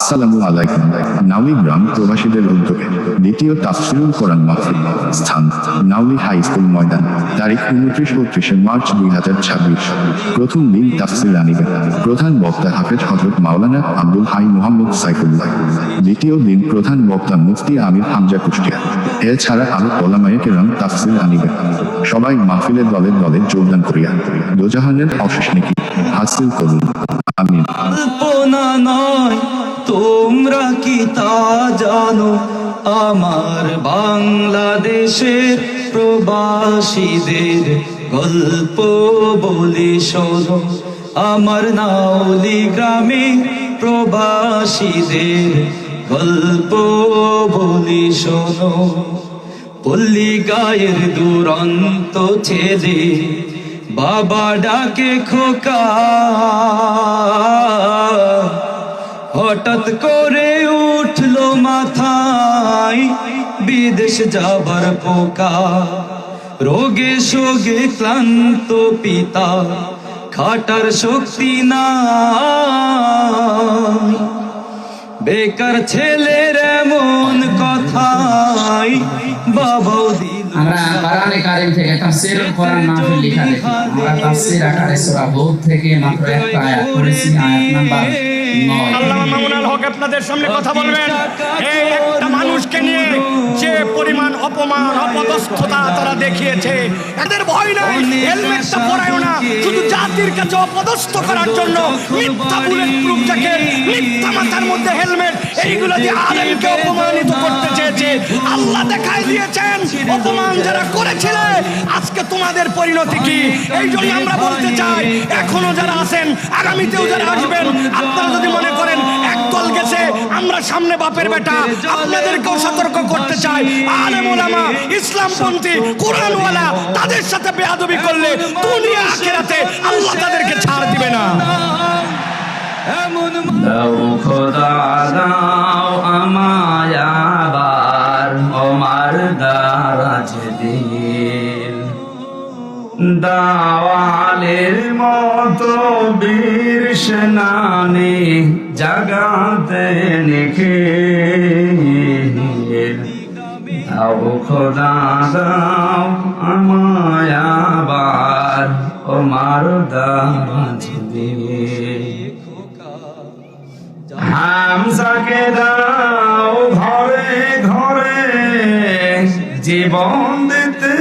আসসালামু আলাইকুম। নাউলি গ্রাম প্রবাসীদের উদ্যোগে দ্বিতীয় তাফসীরুল কোরআন মাহফিল। স্থান নাউলি হাই স্কুল ময়দান। তারিখ 29 ও 30 মার্চ 2026। প্রথম দিন তাফসীর আনিবেন প্রধান বক্তা হাফেজ হযরত মাওলানা আব্দুল হাই মুহাম্মদ সাইফুল্লাহ। দ্বিতীয় দিন প্রধান বক্তা মুফতি আমির হামজা কুষ্টিয়া। এছাড়া আরো ওলামায়ে কেরাম তাফসীর আনিবেন। সবাই মাহফিলে দলে দলে যোগদান করিয়া দোজাহানের অশেষ নেকি হাসিল করুন। আমিন। কল্পনা নয়, তোমরা কি তা জানো? আমার বাংলাদেশের প্রবাসীদের গল্প বলি শোনো। আমার নাউলি গ্রামে প্রবাসীদের গল্প বলি শোনো। পল্লী গায়ের দুরন্ত ছেলে বাবা ডাকে খোকা, হঠাৎ করে উঠলো মাথায় বিদেশ যাবার পোকা। রোগে শোগে ক্লান্ত পিতা, খাটার শক্তি নাই। বেকার ছেলের এমন কথাই বাবাও দিল। আমরা কোরআনে কারীম থেকে তাফসীরুল কোরআন মাহফিল লেখা দেখি। আমরা তাফসীর আকারে সূরা হুদ থেকে মাত্র একটা আয়াত পড়েছি, আয়াত নাম্বার 9। আল্লামা মামুনুল হক আপনাদের সামনে কথা বলবেন। এই একটা মানুষকে নিয়ে যে পরিমাণ অপমান অপদস্থতা তারা দেখিয়েছে, এদের ভয় নাই। হেলমেটটা পরায়ও না, শুধু জাতির কাছে অপদস্থ করার জন্য মিথ্যা বুলেট প্রুফ জ্যাকেট, মিথ্যা মাথার মধ্যে হেলমেট, এইগুলো দিয়ে আলেমকে অপমানিত করতে চেয়েছে। আল্লাহ দেখাই দিয়েছেন অপমান যারা করেছিল আজকে তোমাদের পরিণতি কি। এই জন্য আমরা বলতে চাই, এখনো যারা আছেন, আগামীতেও যারা আসবেন, আপনারা যদি মনে করেন একদল গেছে আমরা সামনে বাপের বেটা, আপনাদেরকেও সতর্ক করতে চাই। আলেম ওলামা, ইসলামপন্থী, কোরআনওয়ালা, তাদের সাথে বেয়াদবি করলে দুনিয়া আখিরাতে আল্লাহ তাদেরকে ছাড় দিবে না। দাও খোদা দাও আমায় আবার ওমার দারাজ দিল, দাওয়ালের মতো বীর সেনানি জাগাতে নিখিল। দাও খোদা দাও আমায় আবার ওমার দারাজ দিল। হামজাকে দাও ঘরে ঘরে জীবন দিতে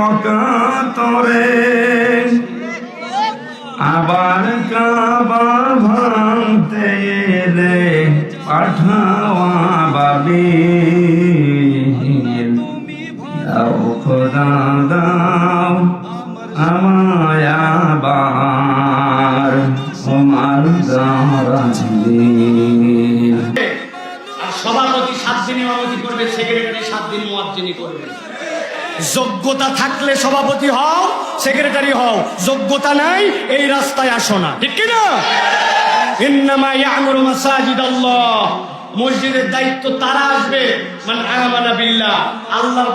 অকাতরে, আবার কাবা ভাঙতে এলে পাঠাওয়া বাবিল। দাও খোদা দাও আমায় আবার ওমার দারাজ দিল। আর সভাপতি 7 দিন ইমামতি করবে, সেক্রেটারি 7 দিন মুয়াজ্জিনি করবে। যোগ্যতা থাকলে সভাপতি হও, সেক্রেটারি হও, যোগ্যতা নাই এই রাস্তায় আসো না, ঠিক কি না? ইন্নামা ইয়ামুরু মাসাজিদাল্লাহ, মসজিদের দায়িত্ব তারা আসবে মান আমানা বিল্লাহ, আল্লাহর